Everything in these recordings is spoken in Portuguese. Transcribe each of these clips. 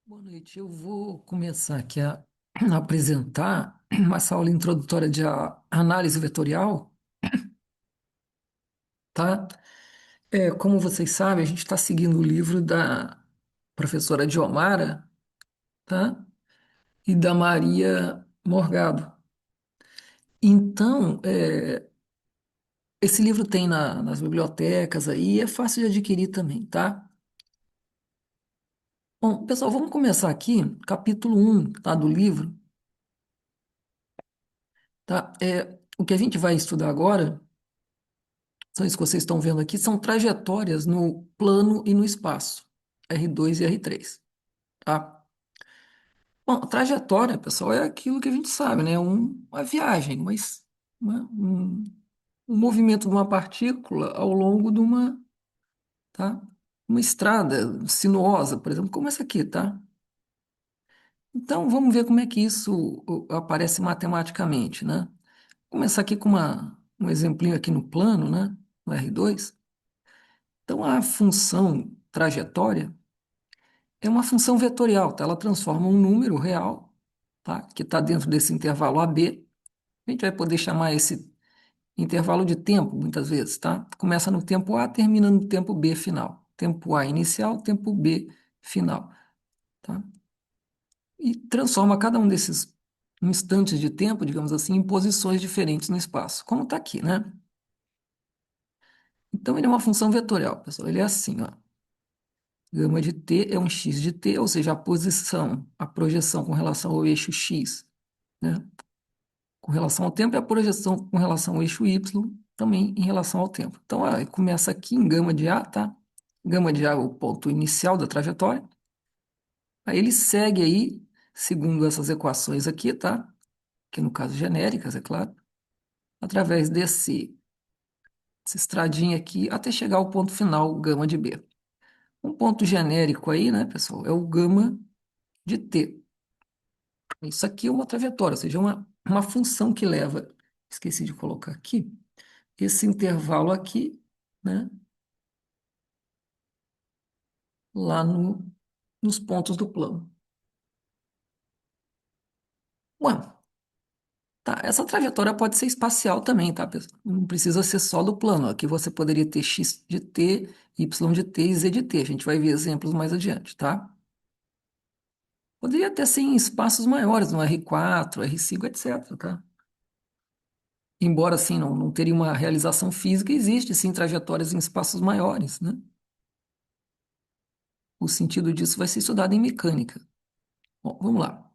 Boa noite. Eu vou começar aqui a apresentar essa aula introdutória de análise vetorial, tá? Como vocês sabem, a gente está seguindo o livro da professora Diomara, tá? E da Maria Morgado. Então, esse livro tem nas bibliotecas aí, e é fácil de adquirir também, tá? Bom, pessoal, vamos começar aqui, capítulo um, tá, do livro, tá? O que a gente vai estudar agora. São isso que vocês estão vendo aqui, são trajetórias no plano e no espaço, R2 e R3, tá? Bom, a trajetória, pessoal, é aquilo que a gente sabe, né? Uma viagem, um movimento de uma partícula ao longo de tá? Uma estrada sinuosa, por exemplo, como essa aqui, tá? Então, vamos ver como é que isso aparece matematicamente, né? Vou começar aqui com um exemplinho aqui no plano, né? No R2. Então, a função trajetória é uma função vetorial, tá? Ela transforma um número real, tá? Que está dentro desse intervalo AB. A gente vai poder chamar esse intervalo de tempo, muitas vezes, tá? Começa no tempo A, termina no tempo B final. Tempo A inicial, tempo B final, tá? E transforma cada um desses instantes de tempo, digamos assim, em posições diferentes no espaço, como está aqui, né? Então, ele é uma função vetorial, pessoal. Ele é assim, ó. Gama de t é um x de t, ou seja, a posição, a projeção com relação ao eixo x, né? Com relação ao tempo e a projeção com relação ao eixo y também em relação ao tempo. Então, começa aqui em gama de A, tá? Gama de A é o ponto inicial da trajetória. Aí ele segue aí, segundo essas equações aqui, tá? Que no caso genéricas, é claro, através desse estradinho aqui até chegar ao ponto final, gama de B. Um ponto genérico aí, né, pessoal, é o gama de T. Isso aqui é uma trajetória, ou seja, uma função que leva, esqueci de colocar aqui, esse intervalo aqui, né, lá nos pontos do plano. Ué, tá, essa trajetória pode ser espacial também, tá, pessoal? Não precisa ser só do plano. Aqui você poderia ter x de t, y de t e z de t. A gente vai ver exemplos mais adiante, tá? Poderia até ser em espaços maiores, no R4, R5, etc, tá? Embora, assim, não teria uma realização física, existe, sim, trajetórias em espaços maiores, né? O sentido disso vai ser estudado em mecânica. Bom, vamos lá.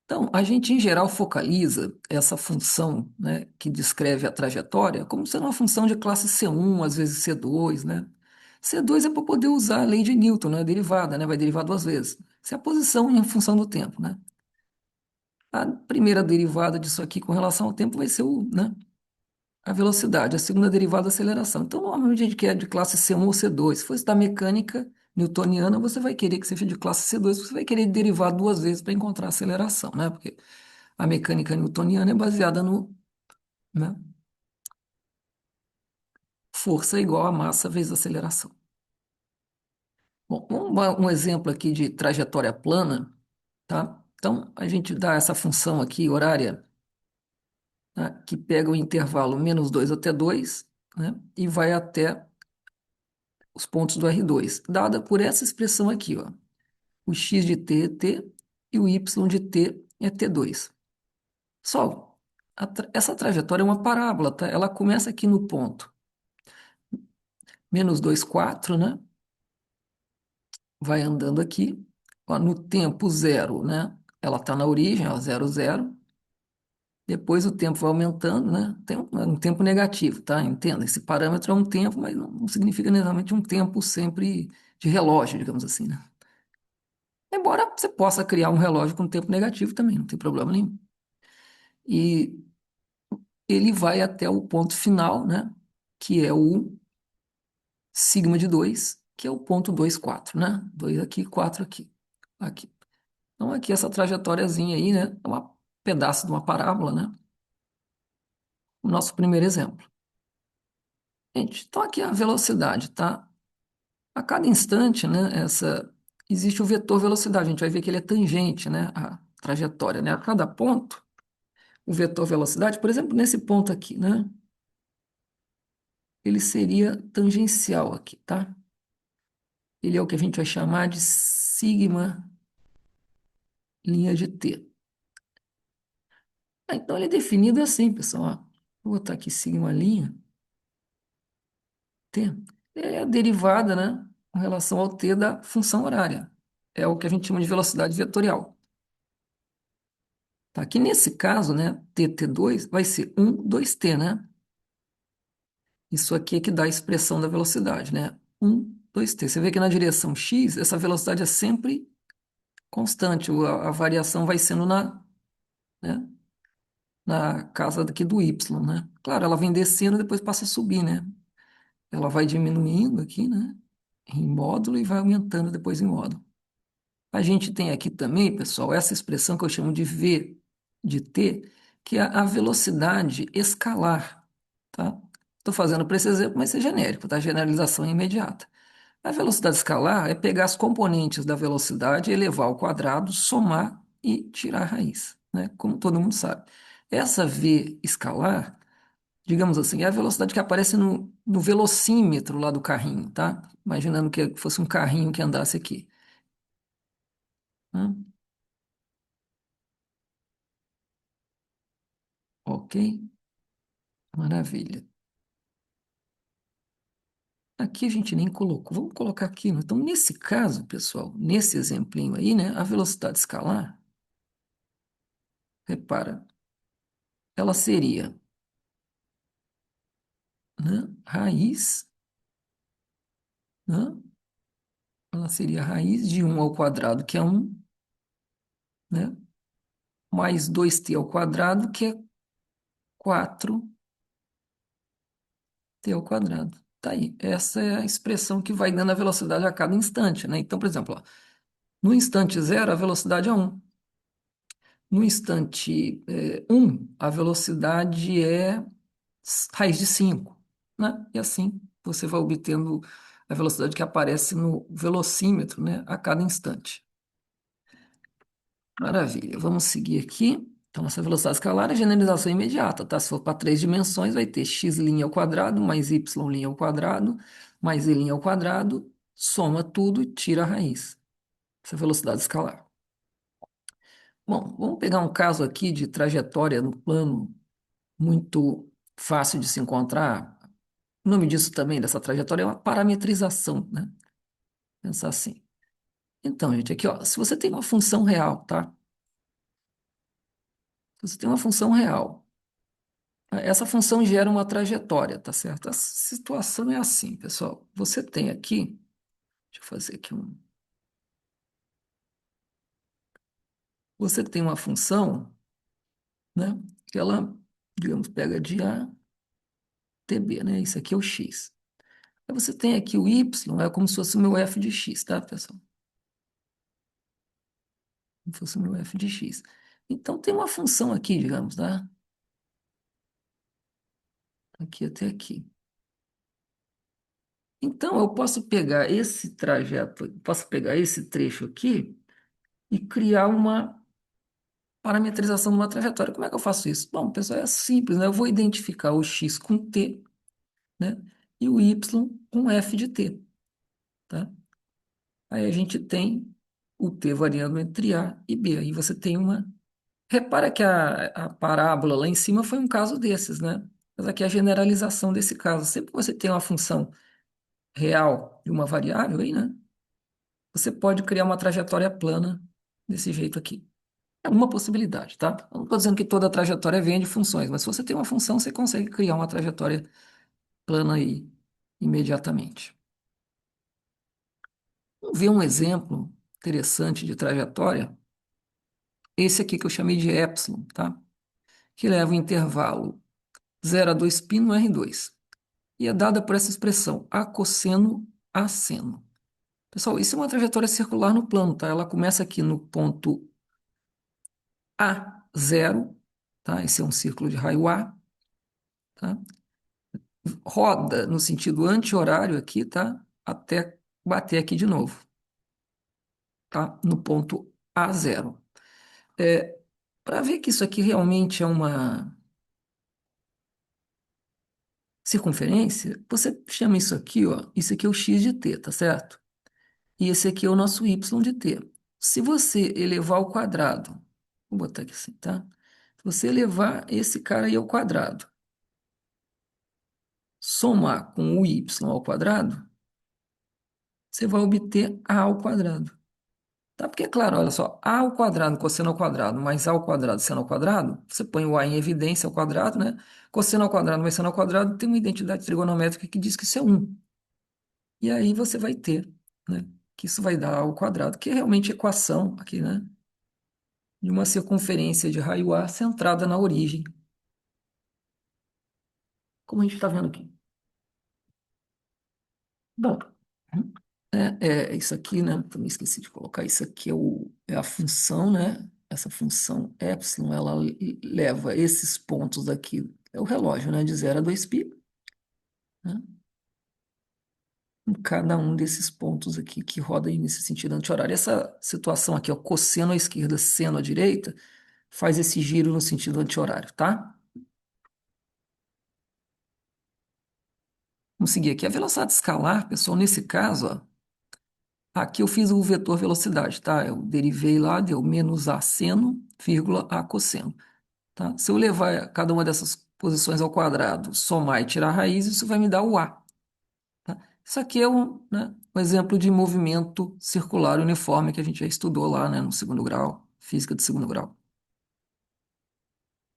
Então, a gente, em geral, focaliza essa função, né, que descreve a trajetória como sendo uma função de classe C1, às vezes C2, né? C2 é para poder usar a lei de Newton, né, derivada, né, vai derivar duas vezes. Isso é a posição em função do tempo, né? A primeira derivada disso aqui com relação ao tempo vai ser né, a velocidade, a segunda derivada, a aceleração. Então, normalmente a gente quer de classe C1 ou C2. Se fosse da mecânica newtoniana, você vai querer que seja de classe C2, você vai querer derivar duas vezes para encontrar a aceleração, né? Porque a mecânica newtoniana é baseada né, força igual a massa vezes aceleração. Bom, um exemplo aqui de trajetória plana, tá? Então, a gente dá essa função aqui, horária, tá? Que pega o intervalo -2 até 2, né? E vai até os pontos do R2, dada por essa expressão aqui, ó. O x de t é t e o y de t é t2. Só, essa trajetória é uma parábola, tá? Ela começa aqui no ponto -2, 4, né? Vai andando aqui, ó, no tempo zero, né? Ela está na origem, ó, 0, 0. Depois o tempo vai aumentando, né? Tem um tempo negativo, tá? Entenda, esse parâmetro é um tempo, mas não significa necessariamente um tempo sempre de relógio, digamos assim, né? Embora você possa criar um relógio com tempo negativo também, não tem problema nenhum. E ele vai até o ponto final, né? Que é o sigma de 2, que é o ponto 2, 4, né? 2 aqui, 4 aqui. Aqui. Então, aqui essa trajetóriazinha aí, né? É um pedaço de uma parábola, né? O nosso primeiro exemplo. Gente, então aqui é a velocidade, tá? A cada instante, né? existe o vetor velocidade. A gente vai ver que ele é tangente, né, à trajetória, né? A cada ponto, o vetor velocidade, por exemplo, nesse ponto aqui, né? Ele seria tangencial aqui, tá? Ele é o que a gente vai chamar de sigma linha de t. Então, ele é definido assim, pessoal. Ó. Vou botar aqui sigma linha t. É a derivada, né, com relação ao t da função horária. É o que a gente chama de velocidade vetorial. Tá? Que nesse caso, né, tt2 vai ser 1, 2t, né? Isso aqui é que dá a expressão da velocidade, né? 1, 2t. Você vê que na direção x, essa velocidade é sempre constante. A variação vai sendo né, na casa aqui do y, né? Claro, ela vem descendo e depois passa a subir, né? Ela vai diminuindo aqui, né? Em módulo e vai aumentando depois em módulo. A gente tem aqui também, pessoal, essa expressão que eu chamo de v de t, que é a velocidade escalar, tá? Estou fazendo para esse exemplo, mas é genérico, tá? Generalização imediata. A velocidade escalar é pegar as componentes da velocidade, elevar ao quadrado, somar e tirar a raiz, né? Como todo mundo sabe. Essa v escalar, digamos assim, é a velocidade que aparece no velocímetro lá do carrinho, tá? Imaginando que fosse um carrinho que andasse aqui, né? Ok? Maravilha. Aqui a gente nem colocou. Vamos colocar aqui, né? Então, nesse caso, pessoal, nesse exemplinho aí, né? A velocidade escalar, repara, ela seria, né? Raiz, né? Ela seria a raiz de um ao quadrado, que é um, né? Mais 2t ao quadrado, que é 4t ao quadrado. Tá aí. Essa é a expressão que vai dando a velocidade a cada instante, né? Então, por exemplo, ó, no instante zero, a velocidade é um. No instante 1, a velocidade é raiz de 5, né? E assim você vai obtendo a velocidade que aparece no velocímetro, né? A cada instante. Maravilha, vamos seguir aqui. Então, essa velocidade escalar é generalização imediata, tá? Se for para três dimensões, vai ter x' ao quadrado, mais y' ao quadrado, mais z' ao quadrado, soma tudo e tira a raiz. Essa é a velocidade escalar. Bom, vamos pegar um caso aqui de trajetória no plano muito fácil de se encontrar. O nome disso também, dessa trajetória, é uma parametrização, né? Pensar assim. Então, gente, aqui, ó, se você tem uma função real, tá? Se você tem uma função real, essa função gera uma trajetória, tá certo? A situação é assim, pessoal. Você tem aqui, deixa eu fazer aqui um. Você tem uma função, né? Que ela, digamos, pega de A até B, né? Isso aqui é o x. Aí você tem aqui o y, é como se fosse o meu f de x, tá, pessoal? Como se fosse o meu f de x. Então, tem uma função aqui, digamos, tá? Aqui até aqui. Então, eu posso pegar esse trajeto, posso pegar esse trecho aqui e criar uma parametrização de uma trajetória. Como é que eu faço isso? Bom, pessoal, é simples, né? Eu vou identificar o x com t, né? E o y com f de t, tá? Aí a gente tem o t variando entre a e b. Aí você tem uma. Repara que a parábola lá em cima foi um caso desses, né? Mas aqui é a generalização desse caso. Sempre que você tem uma função real de uma variável aí, né? Você pode criar uma trajetória plana desse jeito aqui. É uma possibilidade, tá? Eu não estou dizendo que toda trajetória vem de funções, mas se você tem uma função, você consegue criar uma trajetória plana aí imediatamente. Vamos ver um exemplo interessante de trajetória. Esse aqui que eu chamei de epsilon, tá? Que leva o intervalo 0 a 2π no R2. E é dada por essa expressão, a cosseno a seno. Pessoal, isso é uma trajetória circular no plano, tá? Ela começa aqui no ponto A0, tá? Esse é um círculo de raio A, tá? Roda no sentido anti-horário aqui, tá? Até bater aqui de novo. tá? No ponto A0. É, para ver que isso aqui realmente é uma circunferência, você chama isso aqui, ó, isso aqui é o x de t, tá certo? E esse aqui é o nosso y de t. Se você elevar ao quadrado, vou botar aqui assim, tá? Se você elevar esse cara aí ao quadrado, somar com o y ao quadrado, você vai obter a ao quadrado. Tá? Porque, é claro, olha só, a ao quadrado, cosseno ao quadrado, mais a ao quadrado, seno ao quadrado, você põe o a em evidência ao quadrado, né? Cosseno ao quadrado mais seno ao quadrado tem uma identidade trigonométrica que diz que isso é 1. E aí você vai ter, né? Que isso vai dar ao quadrado, que é realmente a equação aqui, né? De uma circunferência de raio A centrada na origem, como a gente está vendo aqui. Bom, isso aqui, né? Também esqueci de colocar isso aqui é a função, né? Essa função epsilon, ela leva esses pontos aqui, é o relógio, né? De 0 a 2π, né? Em cada um desses pontos aqui que roda aí nesse sentido anti-horário. Essa situação aqui, ó, cosseno à esquerda, seno à direita, faz esse giro no sentido anti-horário, tá? Vamos seguir aqui. A velocidade escalar, pessoal, nesse caso, ó, aqui eu fiz o vetor velocidade, tá? Eu derivei lá, deu menos a seno, vírgula, a cosseno, tá? Se eu levar cada uma dessas posições ao quadrado, somar e tirar a raiz, isso vai me dar o A, tá? Isso aqui é um exemplo de movimento circular uniforme que a gente já estudou lá, né, no segundo grau, física de segundo grau.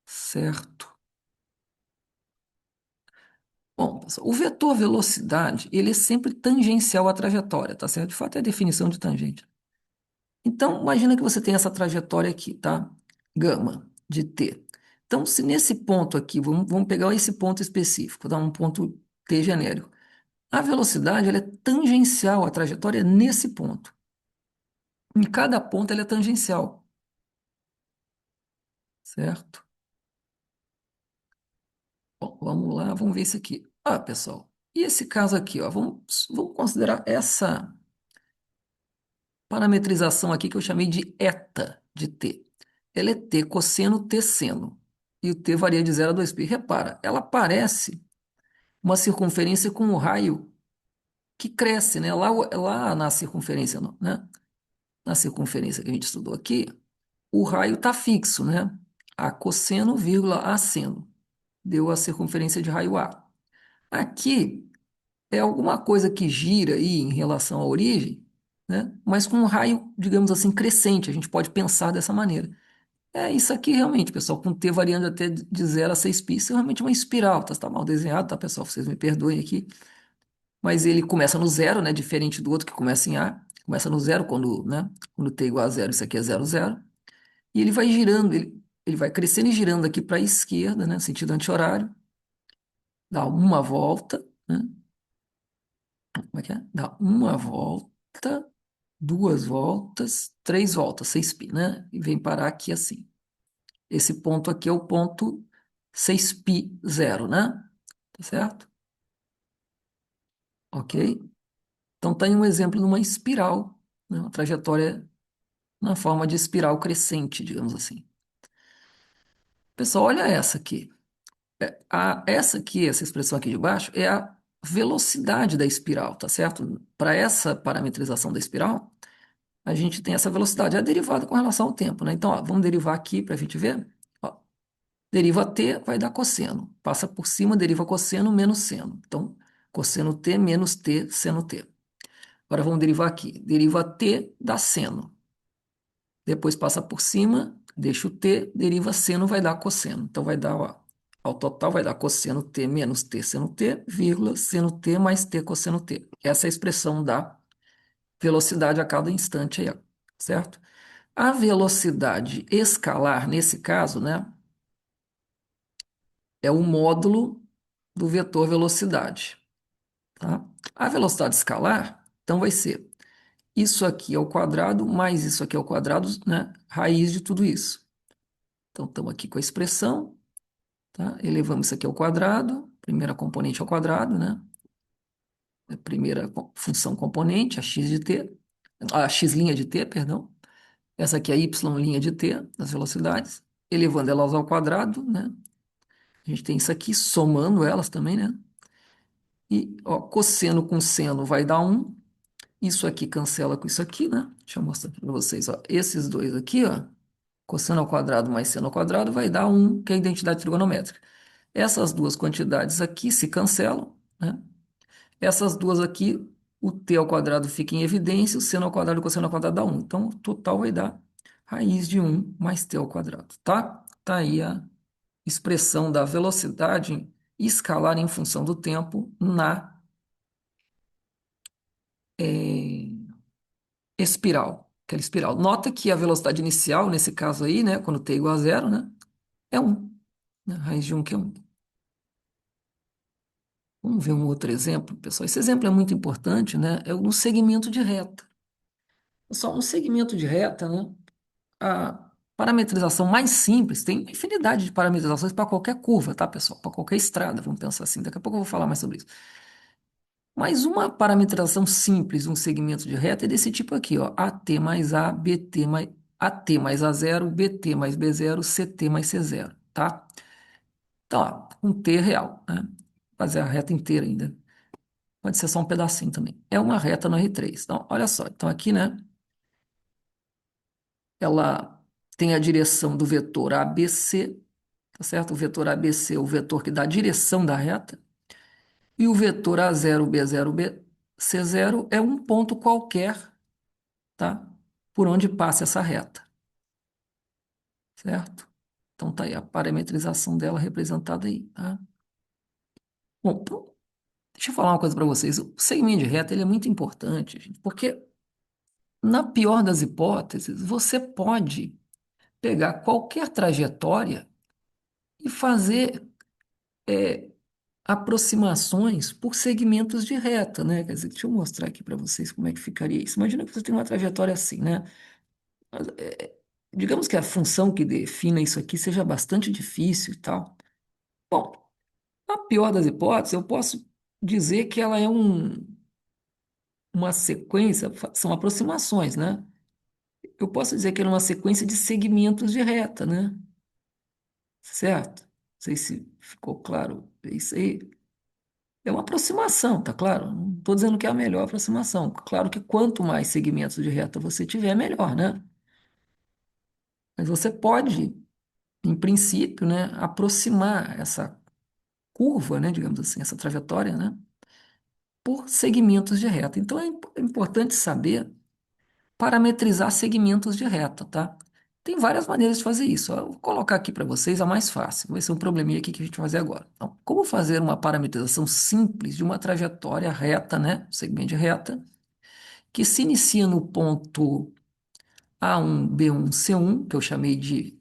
Certo. Bom, pessoal, o vetor velocidade, ele é sempre tangencial à trajetória, tá certo? De fato, é a definição de tangente. Então, imagina que você tem essa trajetória aqui, tá? Gama de t. Então, se nesse ponto aqui, vamos pegar esse ponto específico, tá? Um ponto t genérico. A velocidade, ela é tangencial à trajetória nesse ponto. Em cada ponto, ela é tangencial, certo? Bom, vamos lá, vamos ver isso aqui. Ah, pessoal, e esse caso aqui, ó, vamos considerar essa parametrização aqui que eu chamei de eta de t. Ela é t cosseno t seno. E o t varia de 0 a 2π. Repara, ela parece uma circunferência com um raio que cresce, né? Lá na circunferência, né? Na circunferência que a gente estudou aqui, o raio está fixo, né? A cosseno, vírgula, a seno. Deu a circunferência de raio A. Aqui é alguma coisa que gira aí em relação à origem, né? Mas com um raio, digamos assim, crescente. A gente pode pensar dessa maneira. É isso aqui realmente, pessoal, com T variando até de 0 a 6π, isso é realmente uma espiral, tá mal desenhado, tá, pessoal? Vocês me perdoem aqui. Mas ele começa no zero, né? Diferente do outro que começa em A. Começa no zero quando, né? Quando T é igual a zero, isso aqui é zero, zero. E ele vai girando, ele vai crescendo e girando aqui para a esquerda, né? Sentido anti-horário. Dá uma volta, né? Como é que é? Dá uma volta, duas voltas, três voltas, 6π, né? E vem parar aqui assim. Esse ponto aqui é o ponto 6π zero, né? Tá certo? Ok? Então tem um exemplo de uma espiral, né? Uma trajetória na forma de espiral crescente, digamos assim. Pessoal, olha essa aqui. Essa aqui, essa expressão aqui de baixo, é a velocidade da espiral, tá certo? Para essa parametrização da espiral, a gente tem essa velocidade, é a derivada com relação ao tempo, né? Então, ó, vamos derivar aqui para a gente ver. Ó, deriva t vai dar cosseno. Passa por cima, deriva cosseno menos seno. Então, cosseno t menos t seno t. Agora vamos derivar aqui. Deriva t dá seno. Depois passa por cima, deixa o t, deriva seno, vai dar cosseno. Então vai dar, ó, ao total vai dar cosseno t menos t seno t, vírgula, seno t mais t cosseno t. Essa é a expressão da velocidade a cada instante aí, ó, certo? A velocidade escalar, nesse caso, né, é o módulo do vetor velocidade, tá? A velocidade escalar, então vai ser isso aqui ao quadrado mais isso aqui ao quadrado, né, raiz de tudo isso. Então, estamos aqui com a expressão, tá? Elevamos isso aqui ao quadrado, primeira componente ao quadrado, né? A primeira função componente, a x de t, a x' de t, perdão. Essa aqui é a y' de t, das velocidades, elevando elas ao quadrado, né? A gente tem isso aqui, somando elas também, né? E, ó, cosseno com seno vai dar 1. Isso aqui cancela com isso aqui, né? Deixa eu mostrar para vocês, ó. Esses dois aqui, ó, cosseno ao quadrado mais seno ao quadrado vai dar 1, que é a identidade trigonométrica. Essas duas quantidades aqui se cancelam, né? Essas duas aqui, o t ao quadrado fica em evidência, o seno ao quadrado e o cosseno ao quadrado dá 1. Então, o total vai dar raiz de 1 mais t ao quadrado, tá? Tá aí a expressão da velocidade escalar em função do tempo na espiral, aquela espiral. Nota que a velocidade inicial, nesse caso aí, né, quando t é igual a zero, né, é 1, né, raiz de 1 que é 1. Vamos ver um outro exemplo, pessoal. Esse exemplo é muito importante, né? É no segmento de reta. Pessoal, no segmento de reta, né? A parametrização mais simples, tem uma infinidade de parametrizações para qualquer curva, tá, pessoal? Para qualquer estrada, vamos pensar assim. Daqui a pouco eu vou falar mais sobre isso. Mas uma parametrização simples, um segmento de reta é desse tipo aqui, ó. AT mais A, BT mais AT mais A0, BT mais B0, CT mais C0, tá? Então, ó, um T real, né? Fazer a reta inteira ainda. Pode ser só um pedacinho também. É uma reta no R3. Então, olha só. Então, aqui, né? Ela tem a direção do vetor ABC, tá certo? O vetor ABC é o vetor que dá a direção da reta. E o vetor A0, B0, C0 é um ponto qualquer, tá? Por onde passa essa reta, certo? Então, tá aí a parametrização dela representada aí, tá? Bom, deixa eu falar uma coisa para vocês. O segmento de reta ele é muito importante, gente, porque na pior das hipóteses, você pode pegar qualquer trajetória e fazer aproximações por segmentos de reta, né? Quer dizer, deixa eu mostrar aqui para vocês como é que ficaria isso. Imagina que você tem uma trajetória assim, né? Mas, digamos que a função que defina isso aqui seja bastante difícil e tal. Bom, na pior das hipóteses, eu posso dizer que ela é uma sequência, são aproximações, né? Eu posso dizer que ela é uma sequência de segmentos de reta, né? Certo? Não sei se ficou claro isso aí. É uma aproximação, tá claro? Não estou dizendo que é a melhor aproximação. Claro que quanto mais segmentos de reta você tiver, melhor, né? Mas você pode, em princípio, né, aproximar essa curva, né, digamos assim, essa trajetória, né, por segmentos de reta. Então é importante saber parametrizar segmentos de reta, tá? Tem várias maneiras de fazer isso. Eu vou colocar aqui para vocês a mais fácil. Vai ser um probleminha aqui que a gente vai fazer agora. Então, como fazer uma parametrização simples de uma trajetória reta, né? Segmento de reta, que se inicia no ponto A1, B1, C1, que eu chamei de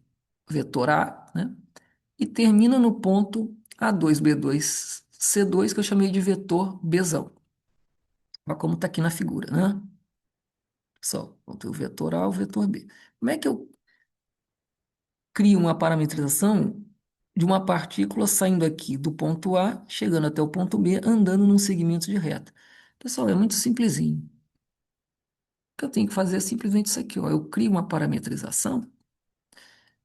vetor A, né? E termina no ponto A2, B2, C2, que eu chamei de vetor Bzão. Olha como está aqui na figura, né? Só, o vetor A, o vetor B. Como é que eu crio uma parametrização de uma partícula saindo aqui do ponto A, chegando até o ponto B, andando num segmento de reta? Pessoal, é muito simplesinho. O que eu tenho que fazer é simplesmente isso aqui, ó. Eu crio uma parametrização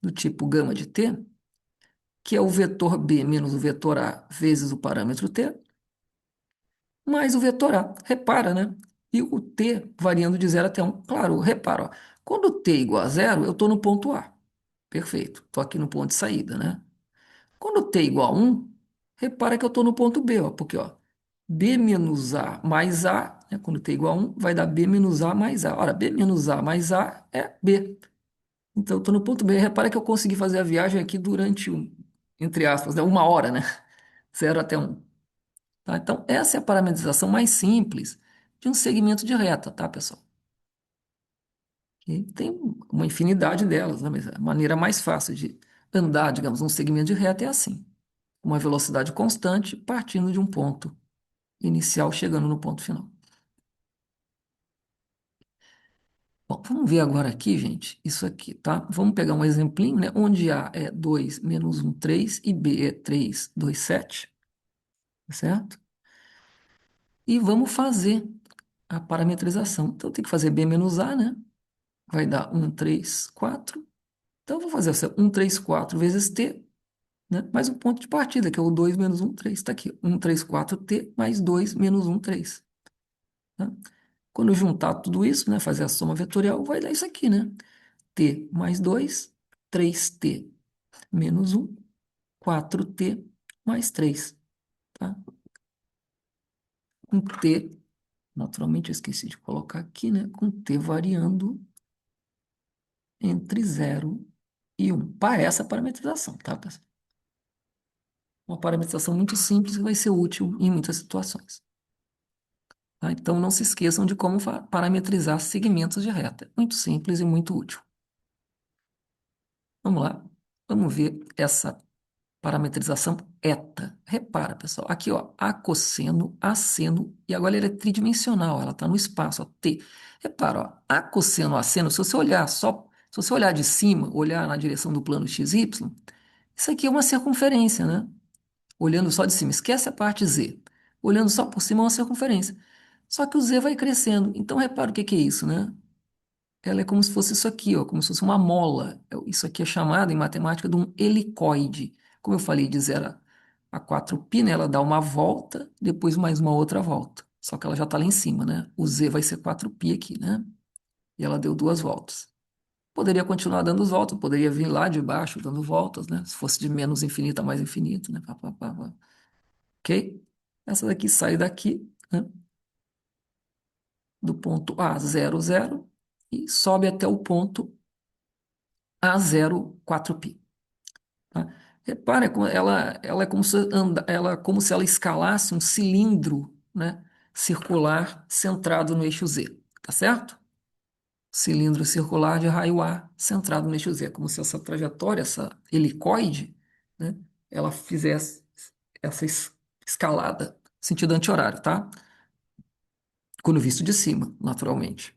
do tipo gama de t, que é o vetor b menos o vetor a vezes o parâmetro t, mais o vetor a. Repara, né? E o t variando de 0 até 1. Claro, repara, ó. Quando t é igual a zero, eu estou no ponto A. Perfeito. Estou aqui no ponto de saída, né? Quando t é igual a 1, repara que eu estou no ponto B, ó, porque ó, b menos a mais a, né, quando t é igual a 1, vai dar b menos a mais a. Ora, b menos a mais a é b. Então, eu estou no ponto B. Repara que eu consegui fazer a viagem aqui durante, entre aspas, né, uma hora, né? 0 até 1. Tá? Então, essa é a parametrização mais simples de um segmento de reta, tá, pessoal? E tem uma infinidade delas, né? Mas a maneira mais fácil de andar, digamos, um segmento de reta é assim. Uma velocidade constante partindo de um ponto inicial, chegando no ponto final. Bom, vamos ver agora aqui, gente, isso aqui, tá? Vamos pegar um exemplinho, né? Onde A é 2 menos 1, 3 e B é 3, 2, 7, certo? E vamos fazer a parametrização. Então, tem que fazer B menos A, né? Vai dar 1, 3, 4. Então, eu vou fazer essa 1, 3, 4 vezes T, né? Mais um ponto de partida, que é o 2 menos 1, 3. Está aqui, 1, 3, 4, T, mais 2 menos 1, 3. Tá? Quando eu juntar tudo isso, né? Fazer a soma vetorial, vai dar isso aqui, né? T mais 2, 3T menos 1, 4T mais 3. Tá? Com T, naturalmente eu esqueci de colocar aqui, né? Com T variando entre 0 e 1. Para essa parametrização, tá, pessoal? Uma parametrização muito simples que vai ser útil em muitas situações. Tá? Então, não se esqueçam de como parametrizar segmentos de reta. Muito simples e muito útil. Vamos lá. Vamos ver essa parametrização eta. Repara, pessoal, aqui, ó, a cosseno, a seno, e agora ela é tridimensional, ela está no espaço, ó, t. Repara, ó, a cosseno, a seno, se você olhar só, se você olhar de cima, olhar na direção do plano XY, isso aqui é uma circunferência, né? Olhando só de cima, esquece a parte Z. Olhando só por cima é uma circunferência. Só que o Z vai crescendo. Então, repara o que que é isso, né? Ela é como se fosse isso aqui, ó, como se fosse uma mola. Isso aqui é chamado em matemática de um helicoide. Como eu falei de 0 a 4π, né, ela dá uma volta, depois mais uma outra volta. Só que ela já está lá em cima, né? O Z vai ser 4π aqui, né? E ela deu duas voltas. Poderia continuar dando voltas, poderia vir lá de baixo dando voltas, né? Se fosse de menos infinito a mais infinito, né? Pá, pá, pá, pá. Ok? Essa daqui sai daqui, né? Do ponto A, 0, 0, e sobe até o ponto A0, 4π. Tá? Repara, ela é como se ela é como se ela escalasse um cilindro, né, circular centrado no eixo Z, tá certo? Cilindro circular de raio A centrado no eixo Z, como se essa trajetória, essa helicoide, né, ela fizesse essa escalada, sentido anti-horário, tá? Quando visto de cima, naturalmente.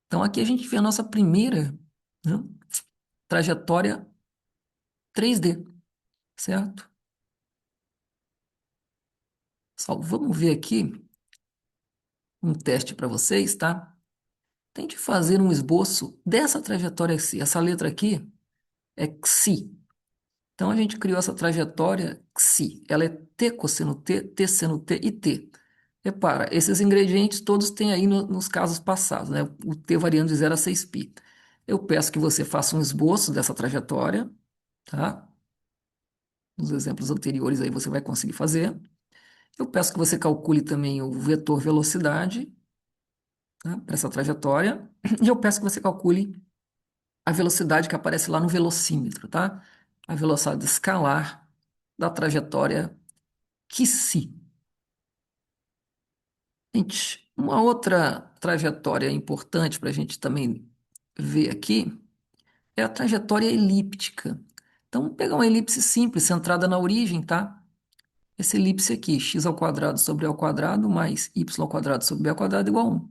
Então aqui a gente vê a nossa primeira, né, trajetória 3D, certo? Pessoal, vamos ver aqui um teste para vocês, tá? Tente fazer um esboço dessa trajetória aqui. Essa letra aqui é xi. Então a gente criou essa trajetória xi. Ela é t cosseno t, t seno t e t. Repara, esses ingredientes todos têm aí nos casos passados, né? O t variando de 0 a 6π. Eu peço que você faça um esboço dessa trajetória, tá? Nos exemplos anteriores aí você vai conseguir fazer. Eu peço que você calcule também o vetor velocidade, tá? Para essa trajetória. E eu peço que você calcule a velocidade que aparece lá no velocímetro, tá? A velocidade escalar da trajetória QC. Gente, uma outra trajetória importante para a gente também ver aqui é a trajetória elíptica. Então, vamos pegar uma elipse simples, centrada na origem, tá? Essa elipse aqui, x ao quadrado sobre a ao quadrado mais y ao quadrado sobre b ao quadrado igual a 1,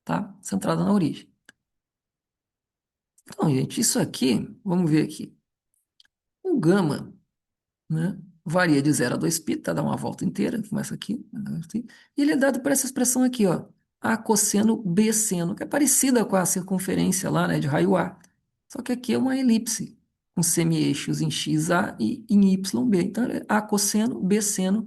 tá? Centrada na origem. Então, gente, isso aqui, vamos ver aqui. O gama, né, varia de 0 a 2π, tá? Dá uma volta inteira, começa aqui, né, assim, e ele é dado por essa expressão aqui, ó, A cosseno B seno, que é parecida com a circunferência lá, né, de raio A. Só que aqui é uma elipse, com semi-eixos em XA e em YB. Então, é A cosseno B seno,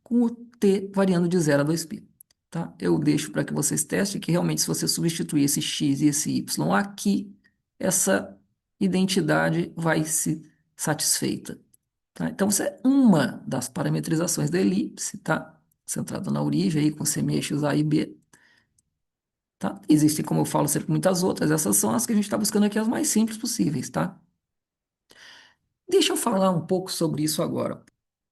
com o t variando de 0 a 2π. Tá? Eu deixo para que vocês testem que realmente se você substituir esse x e esse y aqui, essa identidade vai se satisfeita. Tá? Então, essa é uma das parametrizações da elipse, tá? Centrada na origem, aí, com semi-eixos A e B. Tá? Existem, como eu falo sempre, muitas outras. Essas são as que a gente está buscando aqui, as mais simples possíveis, tá? Deixa eu falar um pouco sobre isso agora.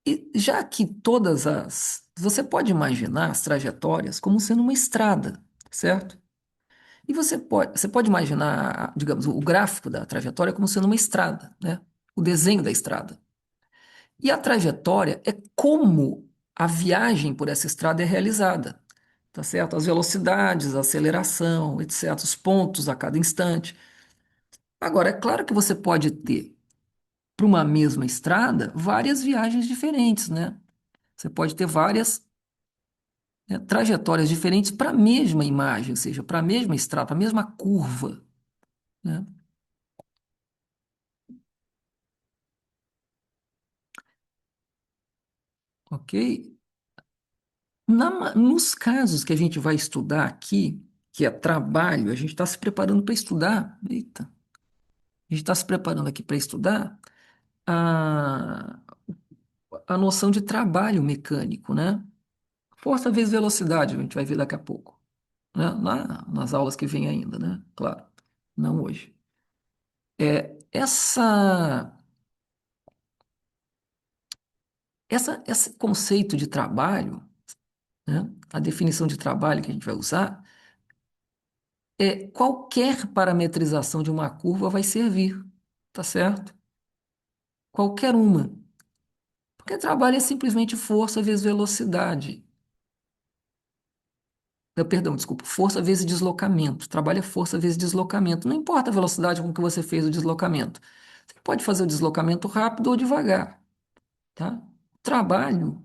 E já que todas as. Você pode imaginar as trajetórias como sendo uma estrada, certo? E você pode imaginar, digamos, o gráfico da trajetória como sendo uma estrada, né? O desenho da estrada. E a trajetória é como a viagem por essa estrada é realizada, tá certo? As velocidades, a aceleração, etc., os pontos a cada instante. Agora, é claro que você pode ter, para uma mesma estrada, várias viagens diferentes, né? Você pode ter várias. né, trajetórias diferentes para a mesma imagem, ou seja, para a mesma estrada, para a mesma curva, né? Ok? Nos casos que a gente vai estudar aqui, que é trabalho, a gente está se preparando para estudar. Eita, a gente está se preparando aqui para estudar a, a noção de trabalho mecânico, né? Força vezes velocidade, a gente vai ver daqui a pouco, né? Nas aulas que vêm ainda, né? Claro, não hoje. Essa, esse conceito de trabalho, né? A definição de trabalho que a gente vai usar qualquer parametrização de uma curva vai servir, tá certo? Qualquer uma. Porque trabalho é simplesmente força vezes velocidade. Perdão, desculpa, força vezes deslocamento. Trabalho é força vezes deslocamento. Não importa a velocidade com que você fez o deslocamento. Você pode fazer o deslocamento rápido ou devagar, tá? Trabalho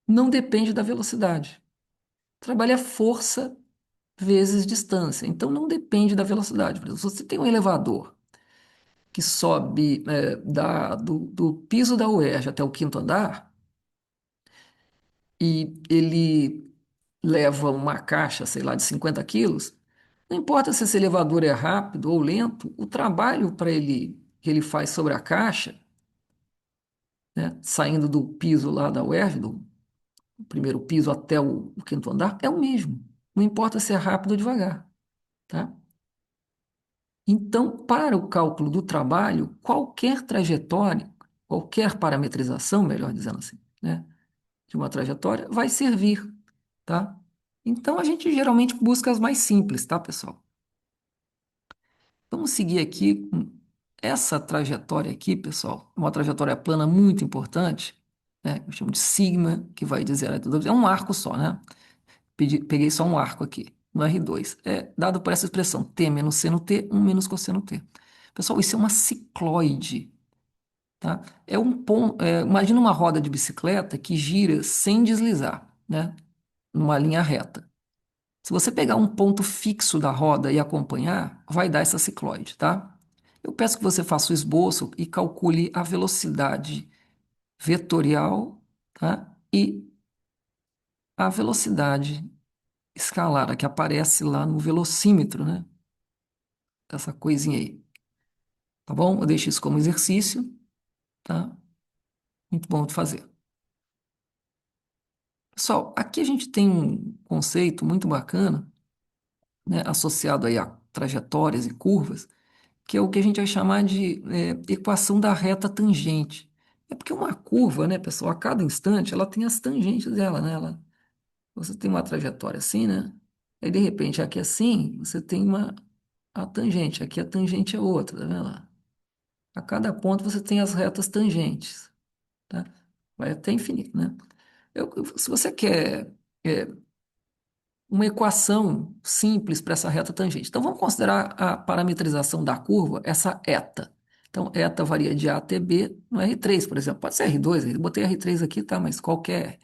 não depende da velocidade. Trabalho é força vezes distância. Então não depende da velocidade. Por exemplo, se você tem um elevador que sobe do piso da UERJ até o quinto andar e ele leva uma caixa, sei lá, de 50 quilos, não importa se esse elevador é rápido ou lento, o trabalho para ele que ele faz sobre a caixa, né, saindo do piso lá da UERJ, do primeiro piso até o quinto andar, é o mesmo. Não importa se é rápido ou devagar, tá? Então, para o cálculo do trabalho, qualquer trajetória, qualquer parametrização, melhor dizendo assim, né, de uma trajetória vai servir, tá? Então, a gente geralmente busca as mais simples, tá, pessoal? Vamos seguir aqui com essa trajetória aqui, pessoal, uma trajetória plana muito importante, né? Eu chamo de sigma, que vai de 0 a 2. É um arco só, né? Peguei só um arco aqui, no R2. É dado por essa expressão, T menos seno T, 1 menos cosseno T. Pessoal, isso é uma cicloide, tá? Imagina uma roda de bicicleta que gira sem deslizar, né? Numa linha reta. Se você pegar um ponto fixo da roda e acompanhar, vai dar essa cicloide, tá? Eu peço que você faça o esboço e calcule a velocidade vetorial, tá? E a velocidade escalar, a que aparece lá no velocímetro, né? Essa coisinha aí, tá bom? Eu deixo isso como exercício, tá? Muito bom de fazer. Pessoal, aqui a gente tem um conceito muito bacana, né? Associado aí a trajetórias e curvas, que é o que a gente vai chamar de equação da reta tangente. É porque uma curva, né, pessoal, a cada instante ela tem as tangentes dela, né? Você tem uma trajetória assim, né? Aí de repente aqui assim, você tem a tangente, aqui a tangente é outra, tá vendo lá? A cada ponto você tem as retas tangentes, tá? Vai até infinito, né? Se você quer é, uma equação simples para essa reta tangente. Então, vamos considerar a parametrização da curva, essa eta. Então, eta varia de A até B no R3, por exemplo. Pode ser R2, eu botei R3 aqui, tá? Mas qualquer.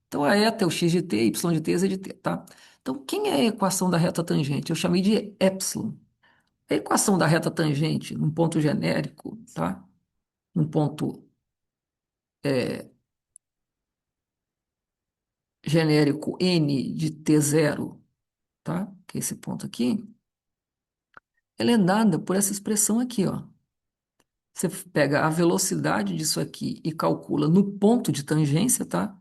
Então, a eta é o x de t, y de t, z de t, tá? Então, quem é a equação da reta tangente? Eu chamei de epsilon. A equação da reta tangente, num ponto genérico, tá? Num ponto genérico n de t0, tá? Que é esse ponto aqui, ela é dada por essa expressão aqui, ó. Você pega a velocidade disso aqui e calcula no ponto de tangência, tá?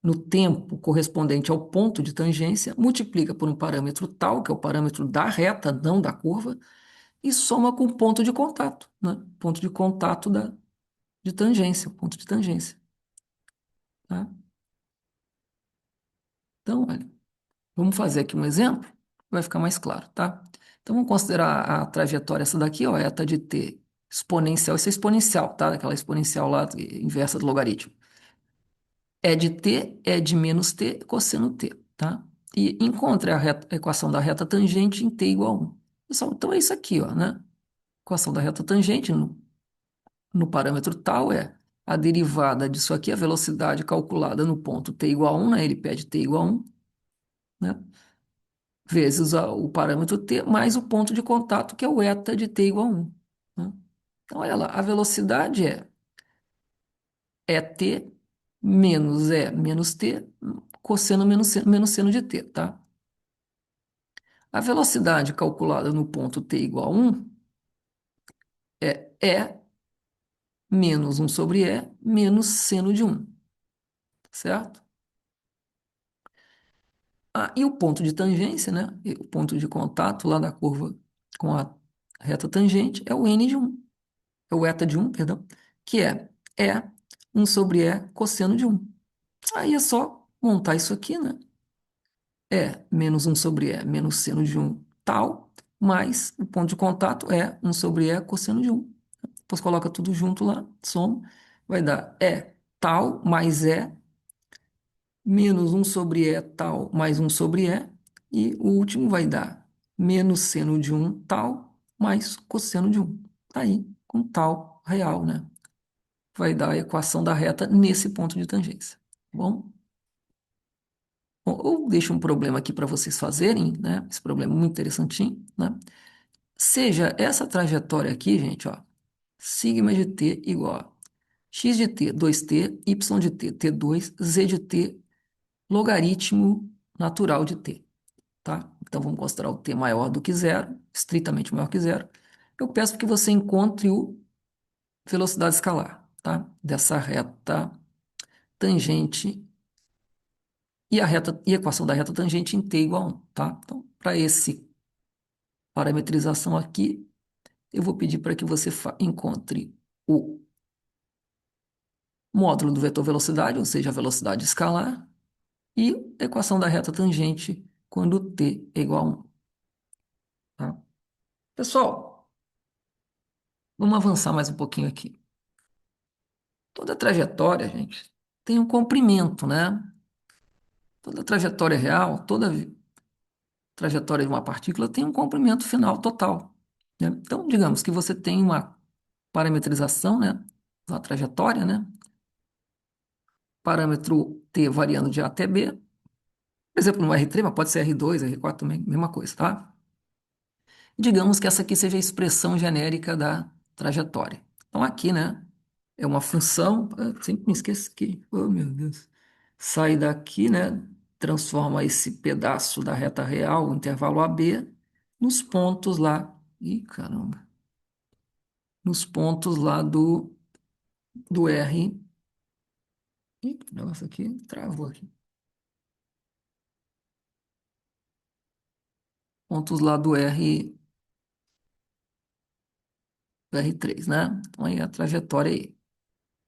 No tempo correspondente ao ponto de tangência, multiplica por um parâmetro tal, que é o parâmetro da reta, não da curva, e soma com o ponto de contato, né? Ponto de contato de tangência, o ponto de tangência, tá? Então, olha, vamos fazer aqui um exemplo, vai ficar mais claro, tá? Então, vamos considerar a trajetória essa daqui, ó, eta de t exponencial, isso é exponencial, tá? Aquela exponencial lá, inversa do logaritmo. É de t, é de menos t, cosseno t, tá? E encontre a equação da reta tangente em t igual a 1. Pessoal, então é isso aqui, ó, né? Equação da reta tangente no parâmetro tal é a derivada disso aqui, a velocidade calculada no ponto t igual a 1, né? Ele pede t igual a 1, né? Vezes o parâmetro t mais o ponto de contato, que é o eta de t igual a 1. Né? Então, olha lá, a velocidade é t menos menos t, cosseno menos seno de t, tá? A velocidade calculada no ponto t igual a 1 é menos 1 sobre menos seno de 1, certo? Ah, e o ponto de tangência, né? E o ponto de contato lá da curva com a reta tangente é o n de 1, é o eta de 1, perdão, que é 1 sobre cosseno de 1. Aí é só montar isso aqui, né? É menos 1 sobre menos seno de 1 tal, mais o ponto de contato é 1 sobre cosseno de 1. Depois coloca tudo junto lá, soma, vai dar tal mais menos 1 sobre tal mais 1 sobre e o último vai dar menos seno de 1 tal mais cosseno de 1. Tá aí, com tal real, né? Vai dar a equação da reta nesse ponto de tangência. Tá bom? Bom, ou deixo um problema aqui para vocês fazerem, né? Esse problema é muito interessantinho, né? Seja essa trajetória aqui, gente, ó, sigma de t igual a x de t, 2t, y de t, t2, z de t, logaritmo natural de t, tá? Então, vamos considerar o t maior do que zero, estritamente maior que zero. Eu peço que você encontre o velocidade escalar, tá? Dessa reta tangente e a equação da reta tangente em t igual a 1, tá? Então, para esse parametrização aqui, eu vou pedir para que você encontre o módulo do vetor velocidade, ou seja, a velocidade escalar, e a equação da reta tangente quando t é igual a 1. Tá? Pessoal, vamos avançar mais um pouquinho aqui. Toda trajetória, gente, tem um comprimento, né? Toda trajetória real, toda trajetória de uma partícula tem um comprimento final total, né? Então, digamos que você tem uma parametrização, né? Uma trajetória, né? Parâmetro t variando de A até B. Por exemplo, no R3, mas pode ser R2, R4 também, mesma coisa, tá? Digamos que essa aqui seja a expressão genérica da trajetória. Então, aqui, né, é uma função, eu sempre me esqueço aqui, oh meu Deus, sai daqui, né, transforma esse pedaço da reta real, o intervalo AB, nos pontos lá, ih, caramba, nos pontos lá do R, ih, que negócio aqui, travou aqui, pontos lá do R3, né? Então, aí a trajetória aí.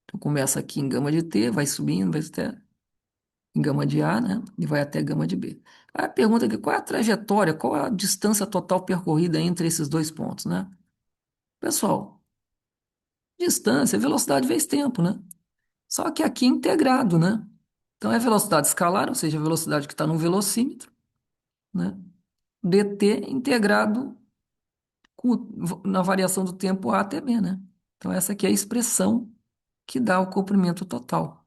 Então, começa aqui em gama de T, vai subindo, vai até em gama de A, né? E vai até gama de B. Aí a pergunta aqui, qual é a trajetória, qual é a distância total percorrida entre esses dois pontos, né? Pessoal, distância é velocidade vezes tempo, né? Só que aqui é integrado, né? Então é velocidade escalar, ou seja, a velocidade que está no velocímetro, né? dt integrado na variação do tempo A até B, né? Então essa aqui é a expressão que dá o comprimento total.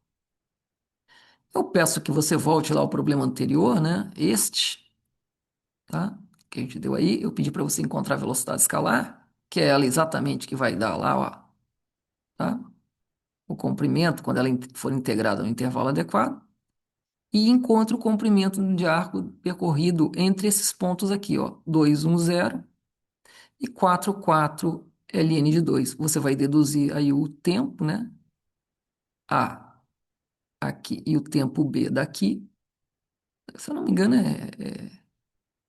Eu peço que você volte lá ao problema anterior, né? Este, tá? Que a gente deu aí. Eu pedi para você encontrar a velocidade escalar, que é ela exatamente que vai dar lá, ó, tá? O comprimento, quando ela for integrada ao intervalo adequado. E encontre o comprimento de arco percorrido entre esses pontos aqui, ó, 2, 1, 0 e 4, 4, ln de 2. Você vai deduzir aí o tempo, né? A aqui e o tempo B daqui. Se eu não me engano,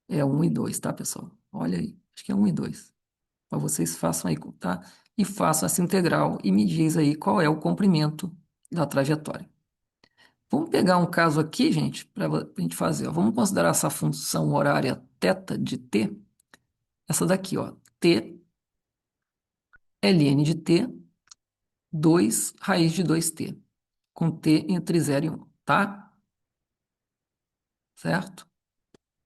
é 1 e 2, tá, pessoal? Olha aí, acho que é 1 e 2. Mas vocês façam aí, tá? E façam essa integral e me diz aí qual é o comprimento da trajetória. Vamos pegar um caso aqui, gente, para a gente fazer. Ó. Vamos considerar essa função horária θ de t, essa daqui, ó, t ln de t, 2 raiz de 2t, com t entre 0 e 1, tá? Certo?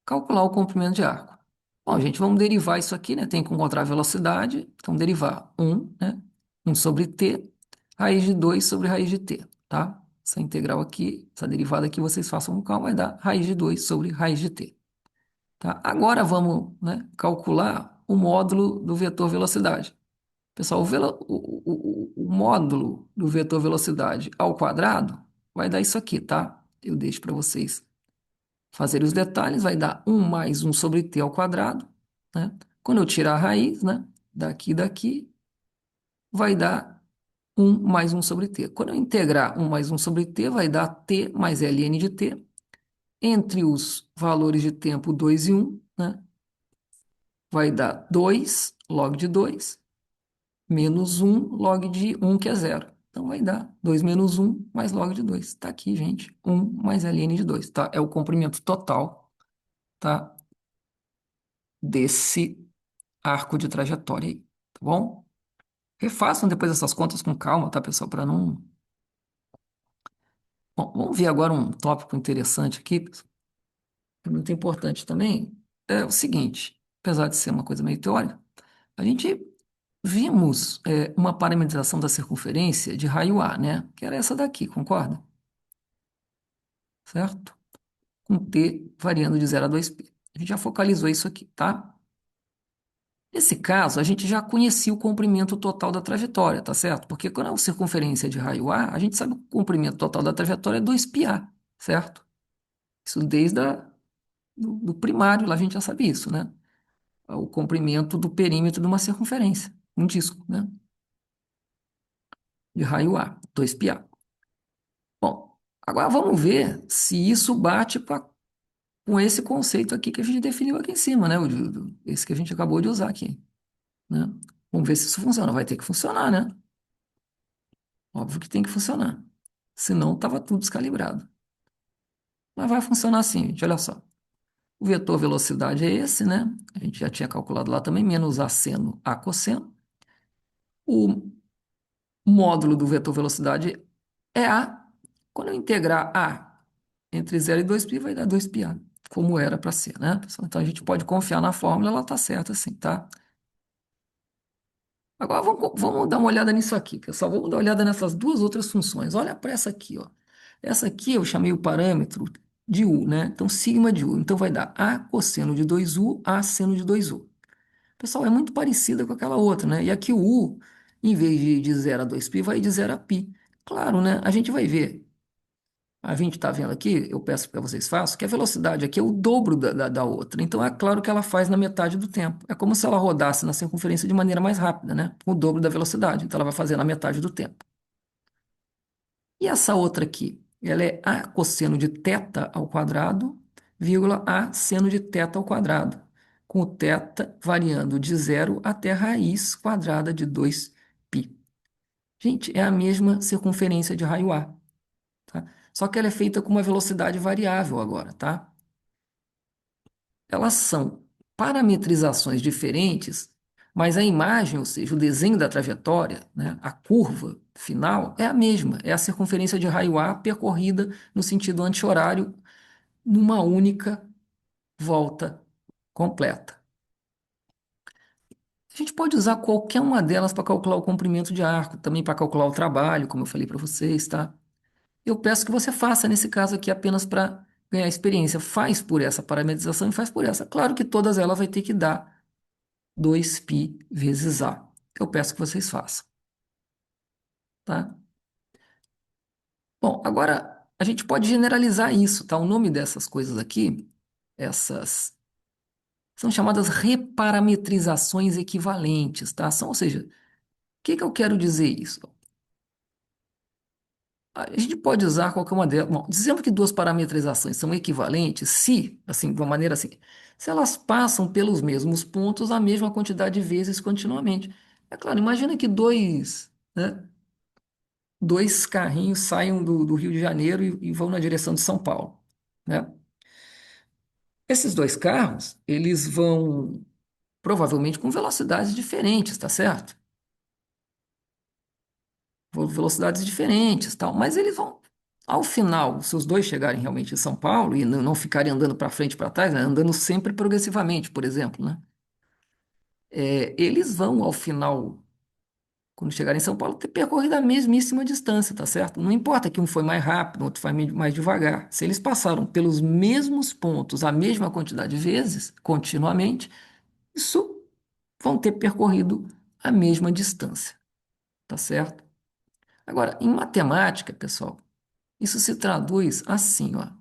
Calcular o comprimento de arco. Bom, gente, vamos derivar isso aqui, né? Tem que encontrar a velocidade, então derivar 1, né? 1 sobre t, raiz de 2 sobre raiz de t, tá? essa integral aqui, essa derivada aqui, vocês façam com calma, vai dar raiz de 2 sobre raiz de t. Tá? Agora vamos, né, calcular o módulo do vetor velocidade. Pessoal, o módulo do vetor velocidade ao quadrado vai dar isso aqui, tá? Eu deixo para vocês fazerem os detalhes, vai dar 1 mais 1 sobre t ao quadrado, né? Quando eu tirar a raiz, né, daqui e daqui, vai dar 1 mais 1 sobre t. Quando eu integrar 1 mais 1 sobre t, vai dar t mais ln de t. Entre os valores de tempo 2 e 1, né, vai dar 2 log de 2 menos 1 log de 1, que é zero. Então, vai dar 2 menos 1 mais log de 2. Está aqui, gente. 1 mais ln de 2, tá? É o comprimento total, tá? Desse arco de trajetória aí, tá bom? Refaçam depois essas contas com calma, tá, pessoal? Para não... Bom, vamos ver agora um tópico interessante aqui, pessoal, que é muito importante também. É o seguinte, apesar de ser uma coisa meio teórica, a gente vimos uma parametrização da circunferência de raio A, né? Que era essa daqui, concorda? Certo? Com t variando de 0 a 2π. A gente já focalizou isso aqui, tá? Nesse caso, a gente já conhecia o comprimento total da trajetória, tá certo? Porque quando é uma circunferência de raio A, a gente sabe que o comprimento total da trajetória é 2πa, certo? Isso desde do primário, lá a gente já sabe isso, né? O comprimento do perímetro de uma circunferência, um disco, né? De raio A, 2πa. Bom, agora vamos ver se isso bate com esse conceito aqui que a gente definiu aqui em cima, né? Esse que a gente acabou de usar aqui, né? Vamos ver se isso funciona. Vai ter que funcionar, né? Óbvio que tem que funcionar. Senão estava tudo descalibrado. Mas vai funcionar assim, gente. Olha só. O vetor velocidade é esse, né? A gente já tinha calculado lá também, menos a seno, a cosseno. O módulo do vetor velocidade é A. Quando eu integrar A entre 0 e 2π, vai dar 2πa, como era para ser, né, pessoal? Então a gente pode confiar na fórmula, ela está certa assim, tá? Agora vamos dar uma olhada nisso aqui, pessoal. Vamos dar uma olhada nessas duas outras funções. Olha para essa aqui, ó. Essa aqui eu chamei o parâmetro de u, né? Então, sigma de u. Então, vai dar a cosseno de 2u, a seno de 2u. Pessoal, é muito parecida com aquela outra, né? E aqui o u, em vez de 0 a 2π, vai de 0 a π. Claro, né? A gente vai ver. A gente está vendo aqui, eu peço para vocês façam, que a velocidade aqui é o dobro da outra. Então, é claro que ela faz na metade do tempo. É como se ela rodasse na circunferência de maneira mais rápida, né? O dobro da velocidade. Então, ela vai fazer na metade do tempo. E essa outra aqui? Ela é a cosseno de θ ao quadrado, vírgula, a seno de θ ao quadrado, com o θ variando de 0 até a raiz quadrada de 2π. Gente, é a mesma circunferência de raio A, tá? Só que ela é feita com uma velocidade variável agora, tá? Elas são parametrizações diferentes, mas a imagem, ou seja, o desenho da trajetória, né, a curva final, é a mesma. É a circunferência de raio A percorrida no sentido anti-horário numa única volta completa. A gente pode usar qualquer uma delas para calcular o comprimento de arco, também para calcular o trabalho, como eu falei para vocês, tá? Eu peço que você faça nesse caso aqui apenas para ganhar experiência. Faz por essa parametrização e faz por essa. Claro que todas elas vai ter que dar 2π vezes A. Eu peço que vocês façam, tá? Bom, agora a gente pode generalizar isso, tá? O nome dessas coisas aqui, essas são chamadas reparametrizações equivalentes, tá? Ou seja, o que que eu quero dizer isso? A gente pode usar qualquer uma delas. Bom, dizendo que duas parametrizações são equivalentes se, assim, de uma maneira assim, se elas passam pelos mesmos pontos a mesma quantidade de vezes continuamente. É claro, imagina que né, dois carrinhos saiam do Rio de Janeiro e vão na direção de São Paulo, né? Esses dois carros, eles vão provavelmente com velocidades diferentes, tá certo? Velocidades diferentes, tal, mas eles vão, ao final, se os dois chegarem realmente em São Paulo e não ficarem andando para frente e para trás, né, andando sempre progressivamente, por exemplo, né, eles vão, ao final quando chegarem em São Paulo, ter percorrido a mesmíssima distância, tá certo? Não importa que um foi mais rápido, outro foi mais devagar. Se eles passaram pelos mesmos pontos a mesma quantidade de vezes, continuamente, isso vão ter percorrido a mesma distância, tá certo? Agora, em matemática, pessoal, isso se traduz assim, ó,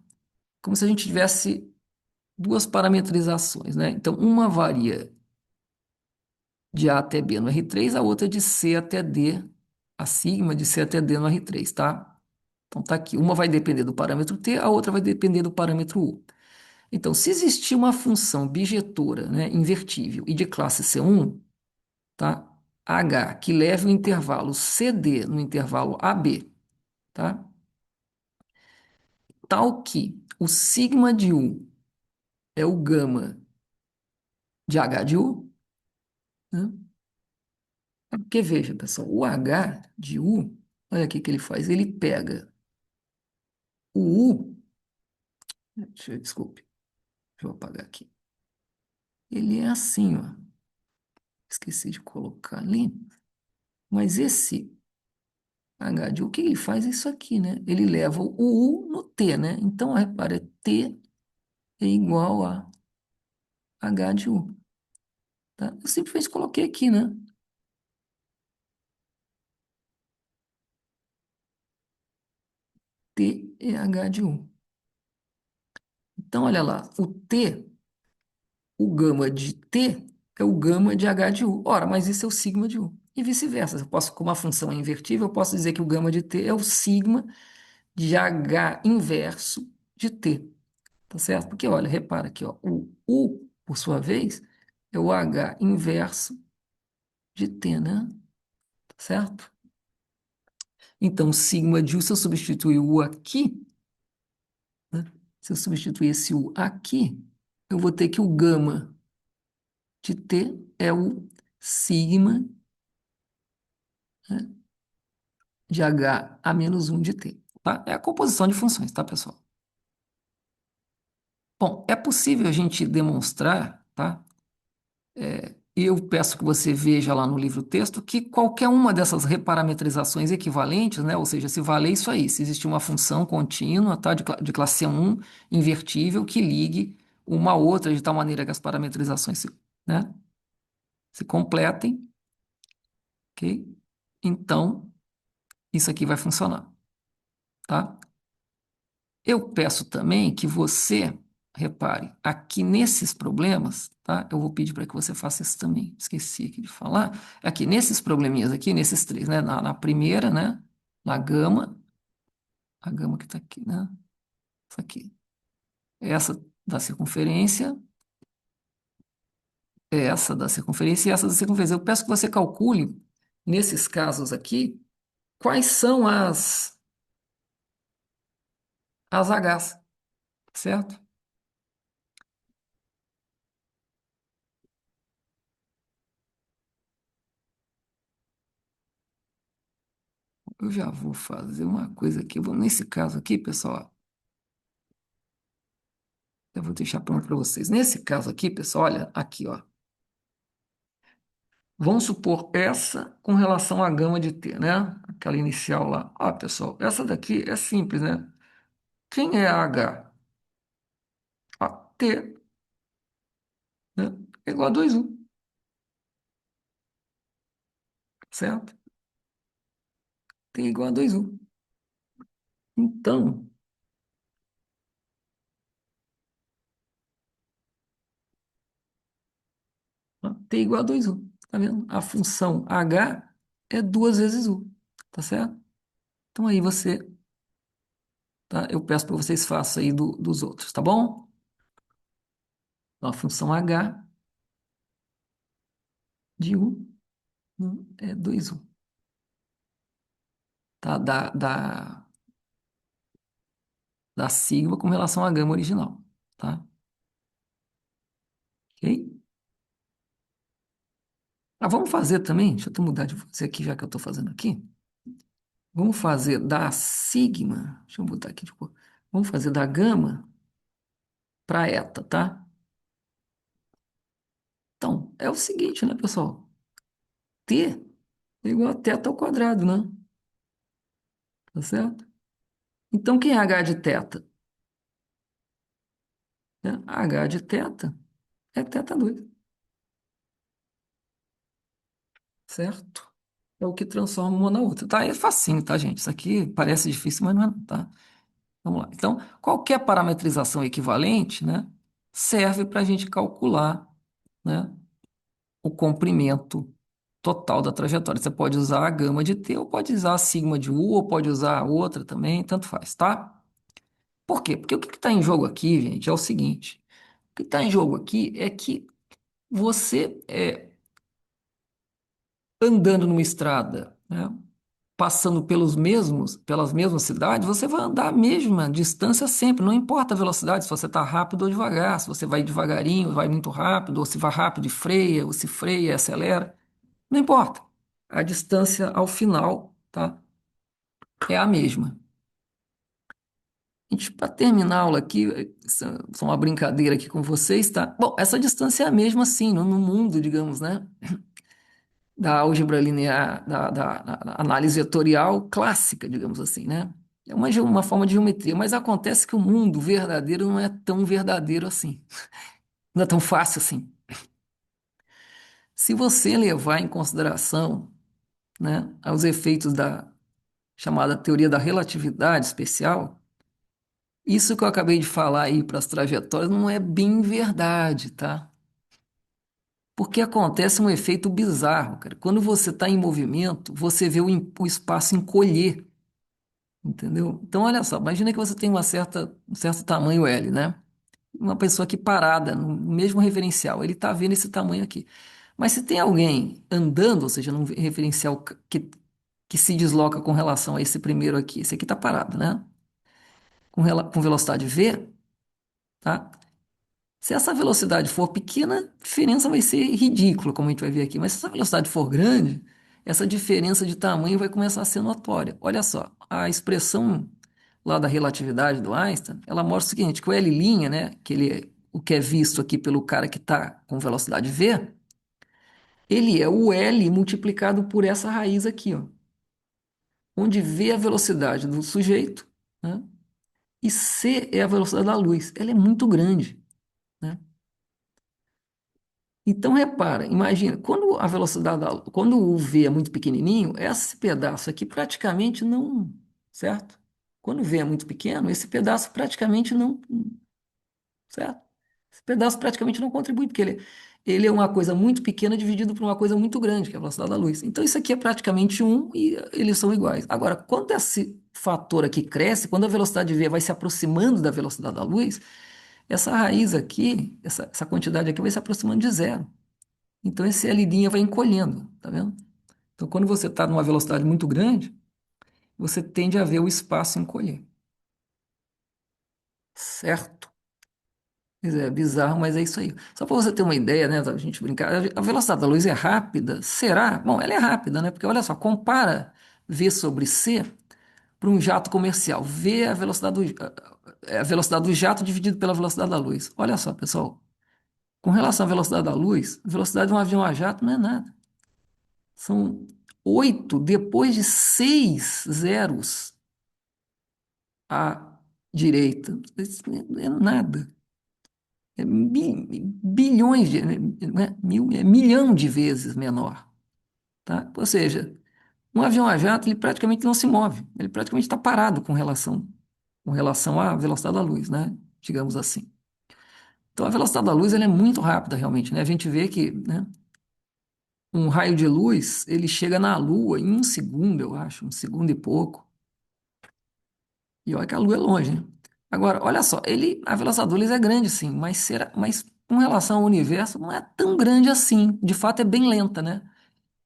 como se a gente tivesse duas parametrizações, né? Então, uma varia de A até B no R3, a outra de C até D, a sigma de C até D no R3, tá? Então tá aqui, uma vai depender do parâmetro t, a outra vai depender do parâmetro u. Então, se existir uma função bijetora, né, invertível e de classe C1, tá? H que leve o intervalo CD no intervalo AB, tá? Tal que o sigma de U é o gama de H de U, né? Porque veja, pessoal, o H de U, olha aqui que ele faz, ele pega o U, desculpe, deixa eu apagar aqui. Ele é assim, ó. Esqueci de colocar ali. Mas esse H de U, o que ele faz é isso aqui, né? Ele leva o U no T, né? Então, repara, T é igual a H de U, tá? Eu simplesmente coloquei aqui, né? T é H de U. Então, olha lá, o T, o gama de T é o gama de H de U. Ora, mas isso é o sigma de U. E vice-versa. Eu posso, como a função é invertível, eu posso dizer que o gama de T é o sigma de H inverso de T. Tá certo? Porque, olha, repara aqui, ó, o U, por sua vez, é o H inverso de T, né? Tá certo? Então, sigma de U, se eu substituir o U aqui, né? Se eu substituir esse U aqui, eu vou ter que o gama de T é o sigma, né, de H a menos um de T, tá? É a composição de funções, tá, pessoal? Bom, é possível a gente demonstrar, tá? Eu peço que você veja lá no livro-texto que qualquer uma dessas reparametrizações equivalentes, né, ou seja, se valer isso aí, se existe uma função contínua, tá, de classe C1 invertível que ligue uma a outra de tal maneira que as parametrizações se, né, se completem, ok? Então, isso aqui vai funcionar, tá? Eu peço também que você repare aqui nesses problemas, tá? Eu vou pedir para que você faça isso também. Esqueci aqui de falar. Aqui nesses probleminhas aqui, nesses três, né? Na primeira, né? Na gama, a gama que está aqui, né? Isso aqui. Essa da circunferência, essa da circunferência e essa da circunferência. Eu peço que você calcule nesses casos aqui quais são as Hs, certo? Eu já vou fazer uma coisa aqui. Vamos nesse caso aqui, pessoal. Eu vou deixar pronto para vocês. Nesse caso aqui, pessoal, olha, aqui, ó. Vamos supor essa com relação à gama de T, né? Aquela inicial lá. Ah, pessoal, essa daqui é simples, né? Quem é a H? A T, né? É igual a 2U, certo? T é igual a 2U. Então, ó, T é igual a 2U. Tá vendo? A função H é duas vezes U, tá certo? Então aí você, tá? Eu peço para vocês façam aí dos outros, tá bom? Então, a função H de U, né, é 2U. Tá? Da sigma com relação à gama original, tá? Ok? Ah, vamos fazer também, deixa eu mudar de você aqui, já que eu estou fazendo aqui. Vamos fazer da sigma, deixa eu botar aqui de cor. Vamos fazer da gama para eta, tá? Então, é o seguinte, né, pessoal? T é igual a teta ao quadrado, né? Tá certo? Então, quem é h de teta? Né? H de teta é teta 2, certo? É o que transforma uma na outra. Tá? É facinho, tá, gente? Isso aqui parece difícil, mas não é, não, tá? Vamos lá. Então, qualquer parametrização equivalente, né, serve para a gente calcular, né, o comprimento total da trajetória. Você pode usar a gama de t, ou pode usar a sigma de u, ou pode usar a outra também, tanto faz, tá? Por quê? Porque o que está em jogo aqui, gente, é o seguinte: o que está em jogo aqui é que você, andando numa estrada, né, passando pelas mesmas cidades, você vai andar a mesma distância sempre, não importa a velocidade, se você está rápido ou devagar, se você vai devagarinho, vai muito rápido, ou se vai rápido e freia, ou se freia e acelera, não importa. A distância ao final, tá, é a mesma. Gente, para terminar a aula aqui, só uma brincadeira aqui com vocês, tá? Bom, essa distância é a mesma, sim, no mundo, digamos, né? Da álgebra linear, da análise vetorial clássica, digamos assim, né? É uma forma de geometria, mas acontece que o mundo verdadeiro não é tão verdadeiro assim, não é tão fácil assim. Se você levar em consideração, né, os efeitos da chamada teoria da relatividade especial, isso que eu acabei de falar aí para as trajetórias não é bem verdade, tá? Porque acontece um efeito bizarro, cara. Quando você está em movimento, você vê o espaço encolher. Entendeu? Então, olha só, imagina que você tem um certo tamanho L, né? Uma pessoa aqui parada, no mesmo referencial, ele está vendo esse tamanho aqui. Mas se tem alguém andando, ou seja, num referencial que se desloca com relação a esse primeiro aqui, esse aqui está parado, né? Com velocidade v, tá? Se essa velocidade for pequena, a diferença vai ser ridícula, como a gente vai ver aqui. Mas se essa velocidade for grande, essa diferença de tamanho vai começar a ser notória. Olha só, a expressão lá da relatividade do Einstein, ela mostra o seguinte, que o L', né, o que é visto aqui pelo cara que está com velocidade v, ele é o L multiplicado por essa raiz aqui, ó, onde v é a velocidade do sujeito, né, e c é a velocidade da luz. Ela é muito grande, né? Então, repara, imagina, quando o V é muito pequenininho, esse pedaço aqui praticamente não, certo? Quando o V é muito pequeno, esse pedaço praticamente não, certo? Esse pedaço praticamente não contribui, porque ele é uma coisa muito pequena dividido por uma coisa muito grande, que é a velocidade da luz. Então, isso aqui é praticamente um e eles são iguais. Agora, quando esse fator aqui cresce, quando a velocidade V vai se aproximando da velocidade da luz, essa raiz aqui, essa quantidade aqui vai se aproximando de zero. Então esse L' vai encolhendo, tá vendo? Então quando você está numa velocidade muito grande, você tende a ver o espaço encolher, certo? Pois é, bizarro, mas é isso aí. Só para você ter uma ideia, né, da gente brincar, a velocidade da luz é rápida? Será? Bom, ela é rápida, né? Porque olha só, compara V sobre C para um jato comercial. V é a velocidade do jato dividido pela velocidade da luz. Olha só, pessoal, com relação à velocidade da luz, a velocidade de um avião a jato não é nada. São 8 depois de 6 zeros à direita. Isso não é nada. É bilhões de, não é, é milhão de vezes menor. Tá? Ou seja, um avião a jato ele praticamente não se move. Ele praticamente está parado com relação à velocidade da luz, né? Digamos assim. Então a velocidade da luz ela é muito rápida realmente, né? A gente vê que, né, um raio de luz ele chega na Lua em um segundo, eu acho, um segundo e pouco. E olha que a Lua é longe, né? Agora, olha só, a velocidade da luz é grande, sim, mas com relação ao universo não é tão grande assim. De fato, é bem lenta, né?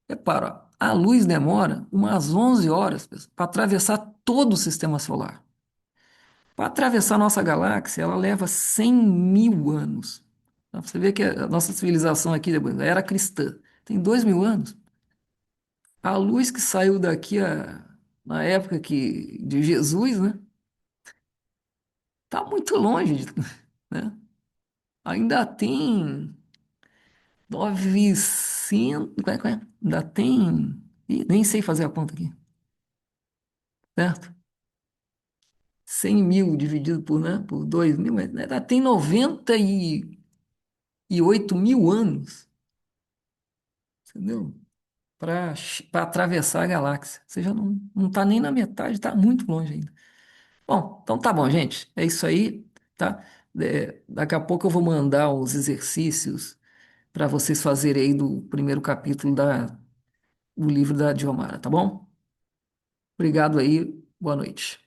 Repara, ó, a luz demora umas 11 horas para atravessar todo o sistema solar. Para atravessar a nossa galáxia, ela leva 100 mil anos. Então, você vê que a nossa civilização aqui, a era cristã, tem 2.000 anos. A luz que saiu daqui na época de Jesus, né? Tá muito longe, né? Ainda tem 900, ainda tem, Ih, nem sei fazer a conta aqui, certo? 100.000 dividido por, né, por 2.000, tem 98.000 anos, entendeu? Para atravessar a galáxia. Você já não está nem na metade, está muito longe ainda. Bom, então tá bom, gente. É isso aí, tá? Daqui a pouco eu vou mandar os exercícios para vocês fazerem aí do primeiro capítulo do livro da Diomara, tá bom? Obrigado aí, boa noite.